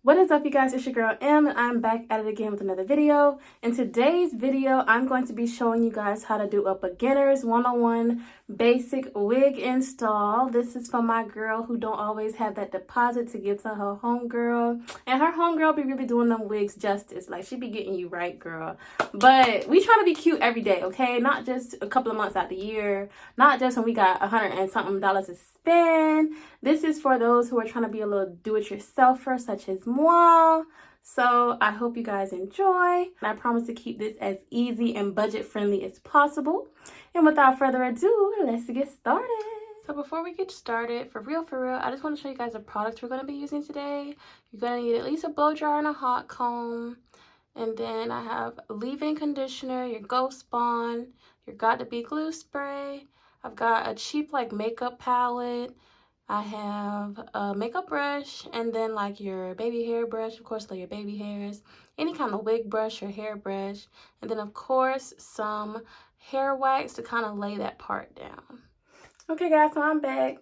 What is up, you guys? It's your girl M, and I'm back at it again with another video. In today's video, I'm going to be showing you guys how to do a beginner's 101 basic wig install. This is for my girl who don't always have that deposit to give to her homegirl. And her homegirl be really doing them wigs justice. Like, she be getting you right, girl. But we trying to be cute every day, okay? Not just a couple of months out the year. Not just when we got $100 and something to spend. This is for those who are trying to be a little do-it-yourselfer, such as moi. So I hope you guys enjoy. And I promise to keep this as easy and budget-friendly as possible. And without further ado, let's get started. So before we get started, for real, I just want to show you guys the products we're going to be using today. You're going to need at least a blow dryer and a hot comb. And then I have leave-in conditioner, your Ghost Bond, your Got to Be glue spray. I've got a cheap like makeup palette. I have a makeup brush, and then like your baby hair brush, of course, like your baby hairs, any kind of wig brush or hair brush, and then of course some hair wax to kind of lay that part down. Okay guys, so I'm back.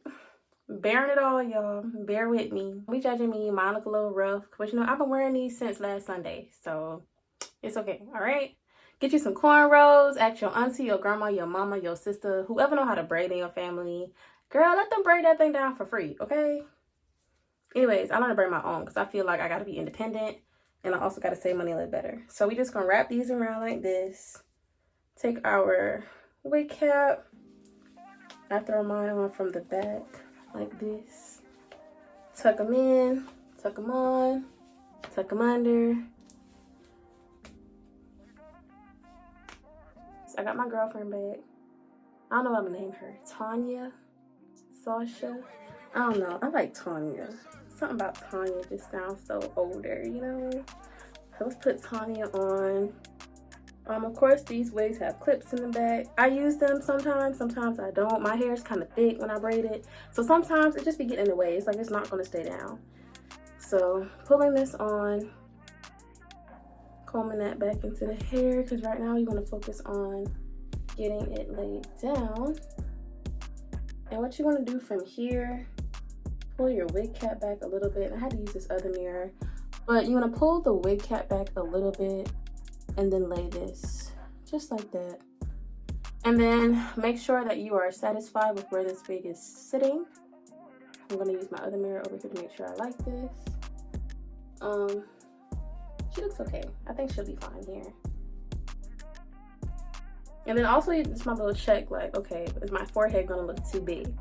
Bearing it all, y'all. Bear with me. Be judging me, mine look a little rough, but you know, I've been wearing these since last Sunday, so it's okay, all right? Get you some cornrows, ask your auntie, your grandma, your mama, your sister, whoever know how to braid in your family. Girl, let them braid that thing down for free, okay? Anyways, I learned to braid my own because I feel like I got to be independent, and I also got to save money a little better. So we just going to wrap these around like this. Take our wig cap. I throw mine on from the back like this. Tuck them in, tuck them on, tuck them under. I got my girlfriend back. I don't know what I'm gonna name her. Tanya? Sasha? I don't know. I like Tanya. Something about Tanya just sounds so older, you know? So let's put Tanya on. Of course, these wigs have clips in the back. I use them sometimes I don't. My hair is kind of thick when I braid it. So sometimes it just be getting in the way. It's like it's not gonna stay down. So pulling this on, combing that back into the hair, because right now you want to focus on getting it laid down. And what you want to do from here, pull your wig cap back a little bit. I had to use this other mirror, but you want to pull the wig cap back a little bit and then lay this just like that. And then make sure that you are satisfied with where this wig is sitting. I'm going to use my other mirror over here to make sure I like this. She looks okay. I think she'll be fine here. And then also, it's my little check, like, okay, is my forehead gonna look too big?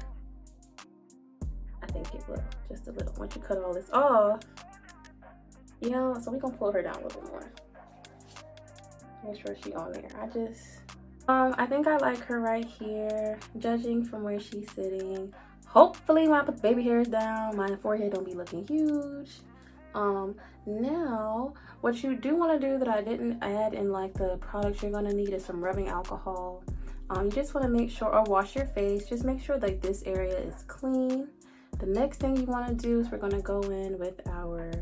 I think it will, just a little. Once you cut all this off, you know, so we're gonna pull her down a little bit more. Make sure she's on there. I think I like her right here, judging from where she's sitting. Hopefully when I put the baby hairs down, my forehead don't be looking huge. Now what you do want to do that I didn't add in like the products you're going to need is some rubbing alcohol. You just want to make sure, or wash your face, just make sure like this area is clean. The next thing you want to do is we're going to go in with our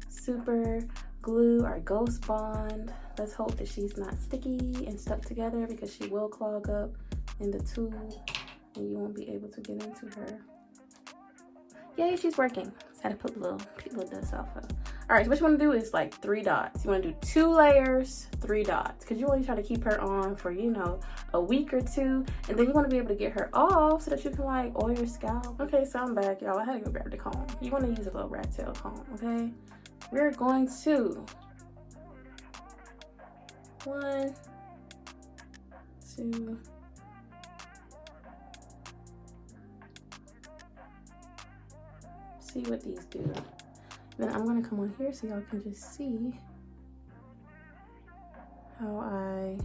super glue, our Ghost Bond. Let's hope that she's not sticky and stuck together, because she will clog up in the tube and you won't be able to get into her. Yay, she's working. Just had to put a little dust off her. All right, so what you want to do is like 3 dots. You want to do 2 layers, 3 dots, because you want to try to keep her on for, you know, a week or 2, and then you want to be able to get her off so that you can like oil your scalp. Okay, so I'm back, y'all. I had to go grab the comb. You want to use a little rat tail comb, okay? We're going to 1, 2. See what these do. Then I'm gonna come on here so y'all can just see how I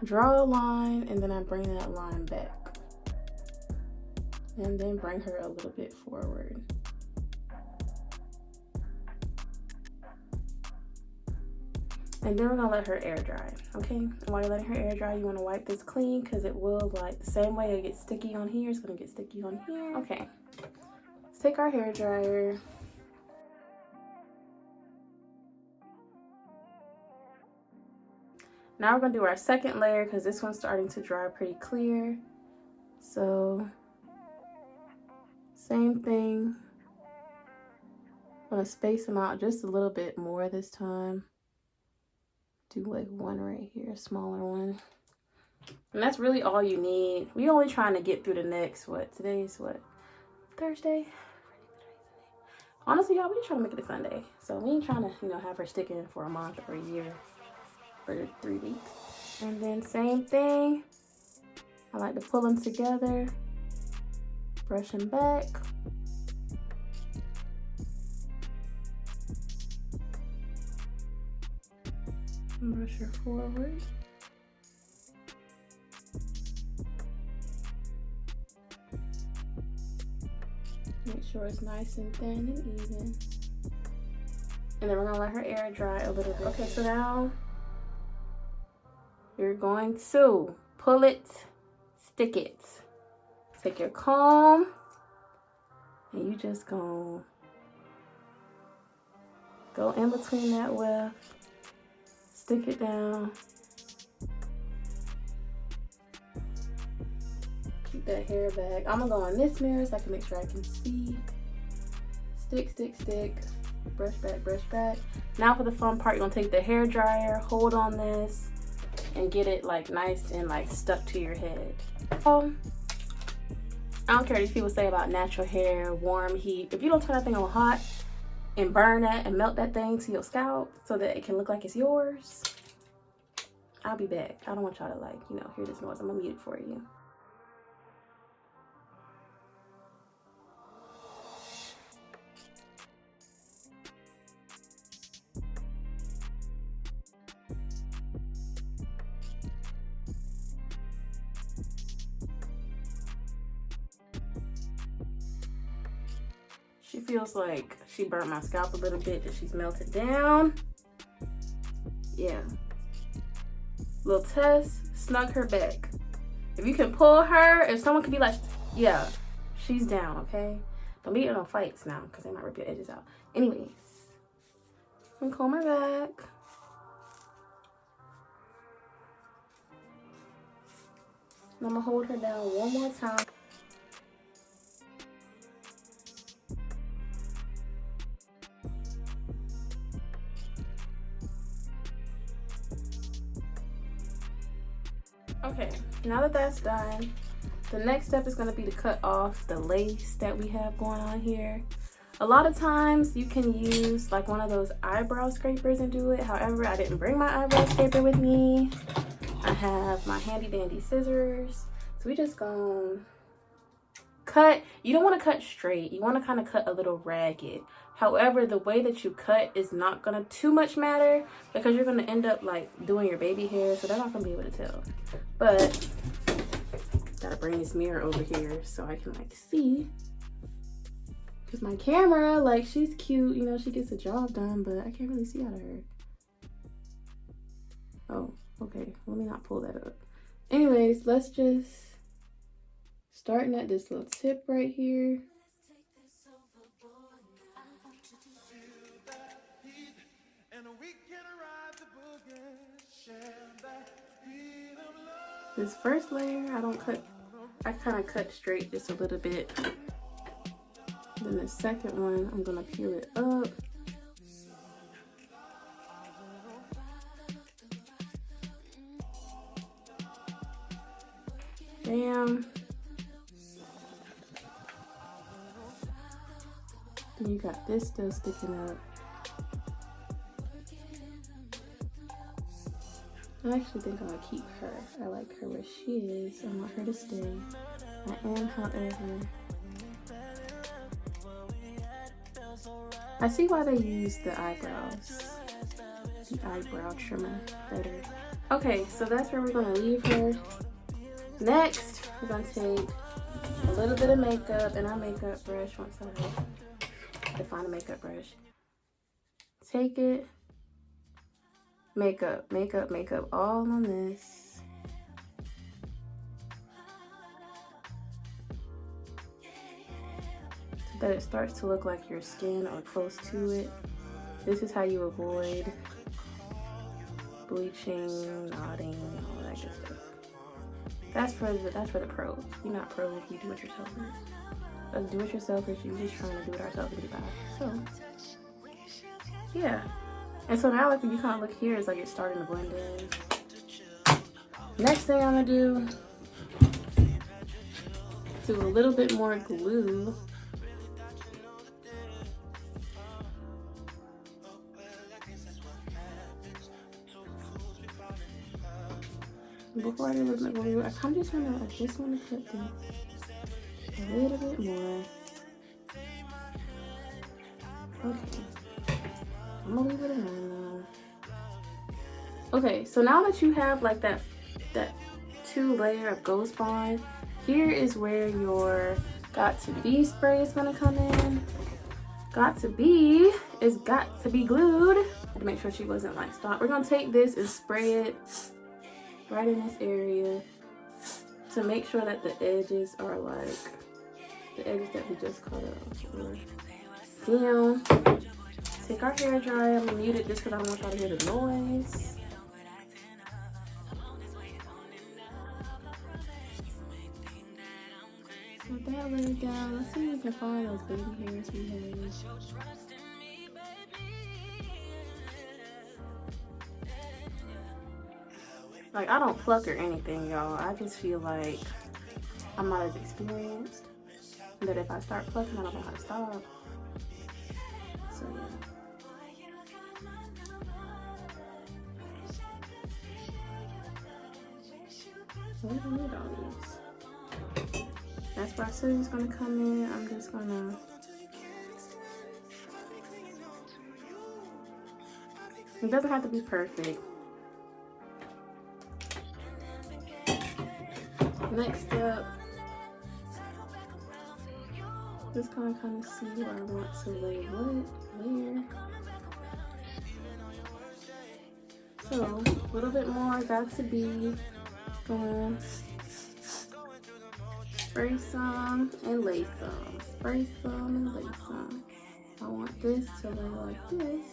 draw a line and then I bring that line back and then bring her a little bit forward. And then we're gonna let her air dry, okay? And while you're letting her air dry, you wanna wipe this clean, because it will, like the same way it gets sticky on here, it's gonna get sticky on here. Okay. Take our hair dryer. Now we're gonna do our second layer, because this one's starting to dry pretty clear. So same thing. I'm gonna space them out just a little bit more this time. Do like one right here, a smaller one. And that's really all you need. We only trying to get through the next, today's Thursday? Honestly, y'all, we just trying to make it a Sunday. So we ain't trying to, have her sticking for a month or a year or 3 weeks. And then same thing. I like to pull them together, brush them back. And brush her forward. Make sure it's nice and thin and even. And then we're gonna let her air dry a little bit. Okay, so now you're going to pull it, stick it. Take your comb and you just gonna go in between that weft, stick it down. Keep that hair back. I'm gonna go in this mirror so I can make sure I can see. Stick, stick, stick. Brush back, brush back. Now for the fun part, you're gonna take the hair dryer, hold on this, and get it like nice and like stuck to your head. I don't care what these people say about natural hair, warm heat. If you don't turn that thing on hot and burn that and melt that thing to your scalp so that it can look like it's yours, I'll be back. I don't want y'all to like, hear this noise. I'm gonna mute it for you. She feels like she burnt my scalp a little bit, that she's melted down. Yeah. Little test, snug her back. If you can pull her, if someone could be like, yeah, she's down, okay? Don't be in no fights now, because they might rip your edges out. Anyways, I'm gonna comb her back. And I'm gonna hold her down one more time. Okay, now that that's done, the next step is going to be to cut off the lace that we have going on here. A lot of times you can use like one of those eyebrow scrapers and do it. However, I didn't bring my eyebrow scraper with me. I have my handy dandy scissors. So we just gonna cut. You don't want to cut straight. You want to kind of cut a little ragged. However, the way that you cut is not gonna too much matter because you're gonna end up like doing your baby hair, so they're not gonna be able to tell. But gotta bring this mirror over here so I can like see. Cause my camera, like, she's cute, she gets the job done, but I can't really see out of her. Oh, okay. Let me not pull that up. Anyways, let's just starting at this little tip right here. This first layer, I kind of cut straight just a little bit. Then the second one, I'm gonna peel it up. Bam. Then you got this still sticking up. I actually think I'll keep her. I like her where she is. I want her to stay. I am, however, I see why they use the eyebrows, the eyebrow trimmer better. Okay, so that's where we're gonna leave her. Next, we're gonna take a little bit of makeup and our makeup brush. Once I define a makeup brush, take it. Makeup, makeup, makeup, all on this. So that it starts to look like your skin or close to it. This is how you avoid bleaching, knotting, all that good stuff. That's for the pros. You're not pros if you do it yourself. Us do it yourself is you just trying to do it ourselves and get by. So yeah. And so now like when you kind of look here, it's like it's starting to blend in. Next thing I'm gonna do a little bit more glue. Before I do a little bit more glue, I kind of just want to put this a little bit more. Okay, I'm gonna leave it around now. Okay, so now that you have like that 2-layer of Ghost Bond, here is where your Got to Be spray is gonna come in. Got to Be is got to be glued. To make sure she wasn't like stopped. We're gonna take this and spray it right in this area to make sure that the edges are like the edges that we just cut off. Damn. Take our hair dryer. I'm gonna mute it just because I don't want y'all to hear the noise. Put that layer down. Let's see if we can find those baby hairs we have. Like, I don't pluck or anything, y'all. I just feel like I'm not as experienced. That if I start plucking, I don't know how to stop. So, yeah. What do I need all these? That's where Susie's gonna come in. I'm just gonna it doesn't have to be perfect. Next up, just gonna kind of see where I want to lay what layer. So a little bit more Got to Be. Gonna spray some and lay some. Spray some and lay some. I want this to lay like this.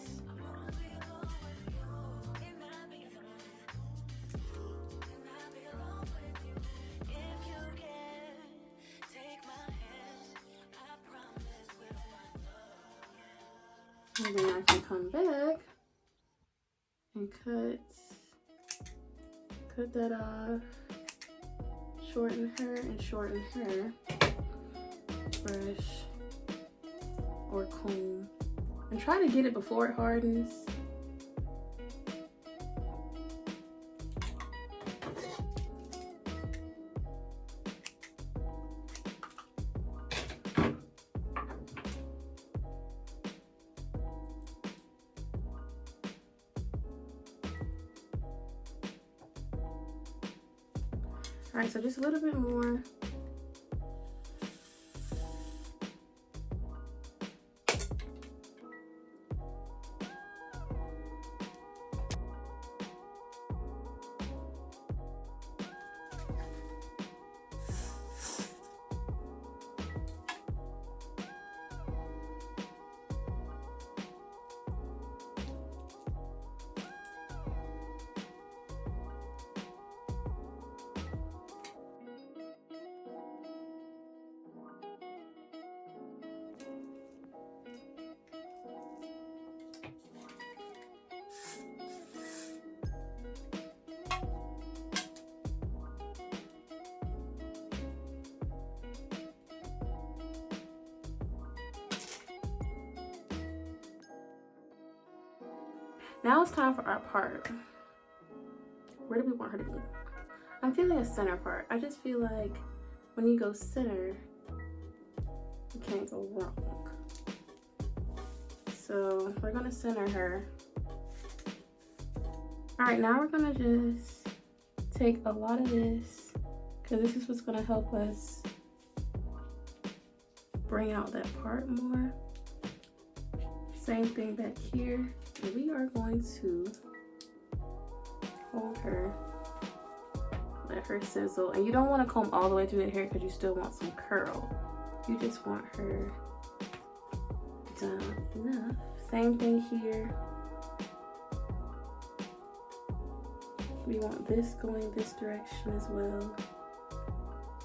And then I can come back and cut that off. Shorten her and shorten her. Brush or comb. And try to get it before it hardens. All right, so just a little bit more. Now it's time for our part. Where do we want her to be? I'm feeling a center part. I just feel like when you go center, you can't go wrong. So we're gonna center her. All right, now we're gonna just take a lot of this, because this is what's gonna help us bring out that part more. Same thing back here. And we are going to hold her, let her sizzle. And you don't want to comb all the way through the hair because you still want some curl. You just want her done enough. Same thing here. We want this going this direction as well.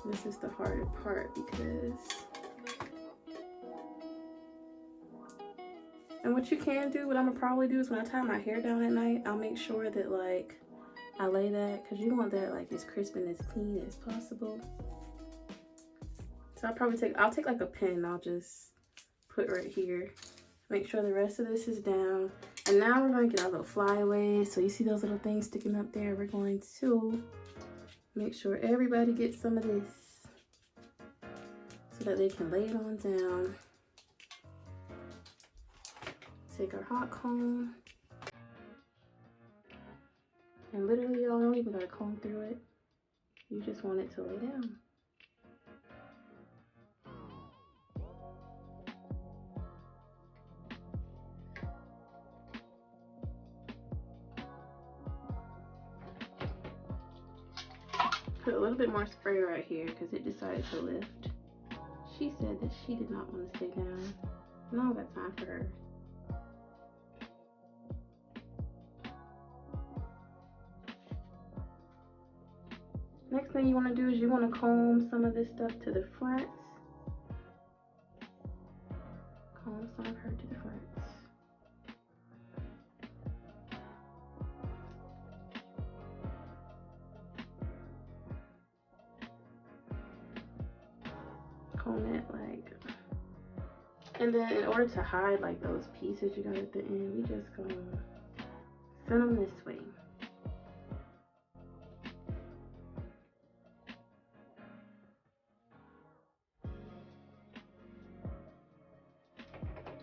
This is the harder part because And what you can do, what I'm gonna probably do is when I tie my hair down at night, I'll make sure that like I lay that, because you want that like as crisp and as clean as possible. So I'll take like a pen, I'll just put right here. Make sure the rest of this is down. And now we're going to get our little flyaways. So you see those little things sticking up there? We're going to make sure everybody gets some of this so that they can lay it on down. Take our hot comb. And literally, you don't even gotta comb through it. You just want it to lay down. Put a little bit more spray right here because it decided to lift. She said that she did not want to stay down. Now I got time for her. Next thing you want to do is you want to comb some of this stuff to the fronts. Comb some of her to the fronts. Comb it like, and then in order to hide like those pieces you got at the end, we just gonna send them this way.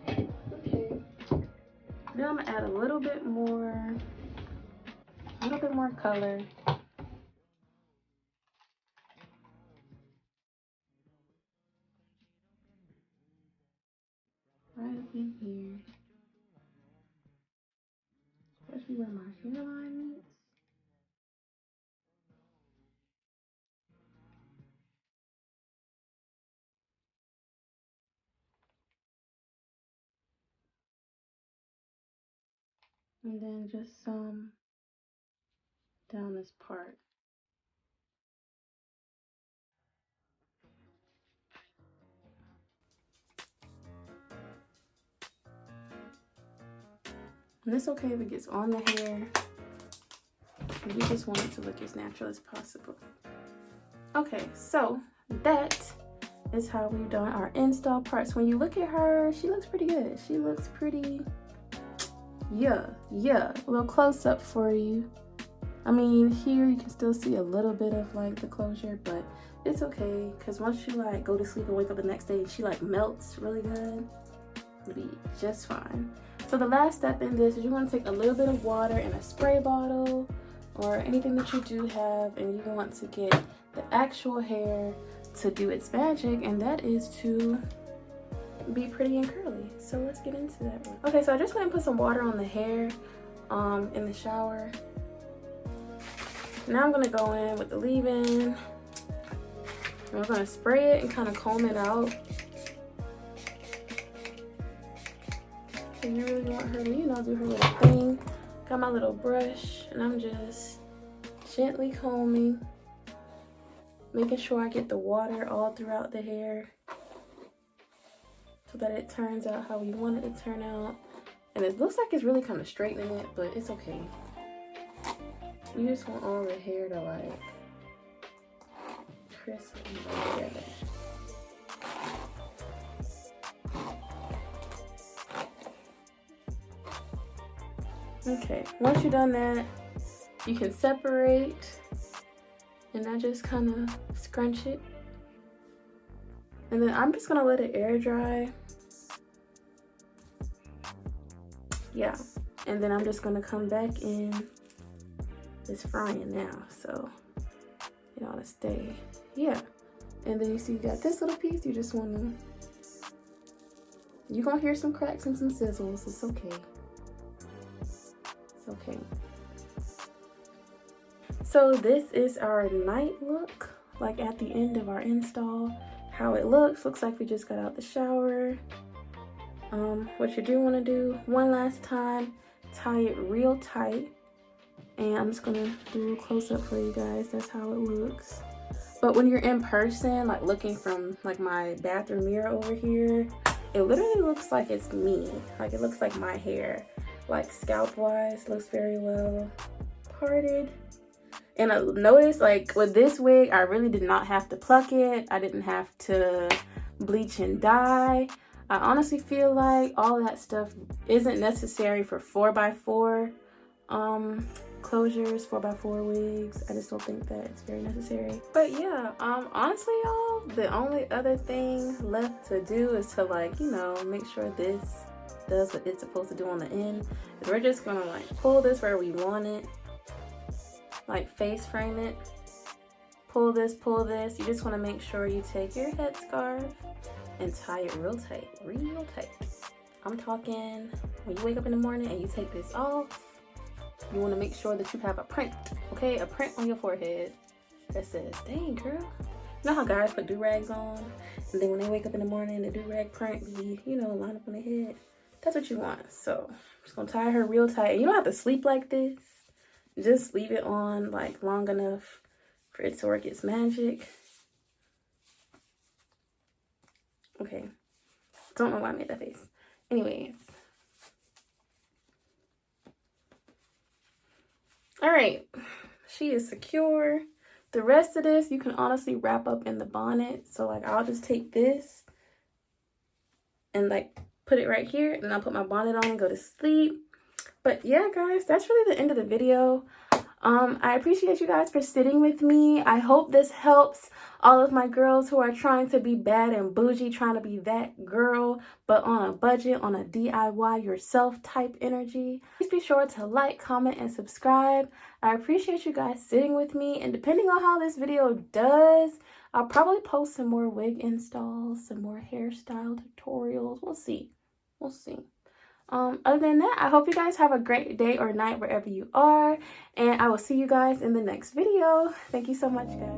Okay, then I'm gonna add a little bit more color. Right up in here, especially where my hairline meets. And then just some down this part. And it's okay if it gets on the hair. You just want it to look as natural as possible. Okay, so that is how we've done our install parts. When you look at her, she looks pretty good. She looks pretty, yeah. A little close up for you. I mean, here you can still see a little bit of like the closure, but it's okay because once you like go to sleep and wake up the next day, she like melts really good. It'll be just fine. So the last step in this is you want to take a little bit of water in a spray bottle or anything that you do have, and you want to get the actual hair to do its magic, and that is to be pretty and curly. So let's get into that one. Okay, so I just went and put some water on the hair in the shower. Now I'm gonna go in with the leave-in. I'm gonna spray it and kind of comb it out. So you really want her to, you know, do her little thing. Got my little brush and I'm just gently combing, making sure I get the water all throughout the hair so that it turns out how we want it to turn out. And it looks like it's really kind of straightening it, but it's okay. You just want all the hair to like crisp together. Okay, once you've done that, you can separate, and I just kind of scrunch it. And then I'm just gonna let it air dry. Yeah, and then I'm just gonna come back in. It's frying now, so it ought to stay. Yeah, and then you see you got this little piece. You just wanna, you're gonna hear some cracks and some sizzles. It's okay. It's okay. So this is our night look, like at the end of our install. How it looks like we just got out the shower. What you do want to do one last time, tie it real tight, and I'm just gonna do a close-up for you guys. That's how it looks. But when you're in person, like looking from like my bathroom mirror over here, it literally looks like it's me. Like it looks like my hair. Like scalp wise, looks very well parted. And I noticed like with this wig, I really did not have to pluck it. I didn't have to bleach and dye. I honestly feel like all that stuff isn't necessary for 4x4 closures, 4x4 wigs. I just don't think that it's very necessary. But yeah, honestly y'all, the only other thing left to do is to like, you know, make sure this does what it's supposed to do on the end. We're just gonna like pull this where we want it, like face frame it, pull this. You just want to make sure you take your headscarf and tie it real tight. I'm talking when you wake up in the morning and you take this off, you want to make sure that you have a print, okay? A print on your forehead that says, dang girl. You know how guys put do-rags on, and then when they wake up in the morning, the do-rag print be, you know, line up on their head. That's what you want. So I'm just gonna tie her real tight. You don't have to sleep like this. Just leave it on like long enough for it to work its magic. Okay. Don't know why I made that face. Anyways. Alright. She is secure. The rest of this you can honestly wrap up in the bonnet. So like I'll just take this and like put it right here, and I'll put my bonnet on and go to sleep. But yeah guys, that's really the end of the video. I appreciate you guys for sitting with me. I hope this helps all of my girls who are trying to be bad and bougie, trying to be that girl, but on a budget, on a DIY yourself type energy. Please be sure to like, comment, and subscribe. I appreciate you guys sitting with me, and depending on how this video does, I'll probably post some more wig installs, some more hairstyle tutorials. We'll see. Other than that, I hope you guys have a great day or night wherever you are, and I will see you guys in the next video. Thank you so much, guys.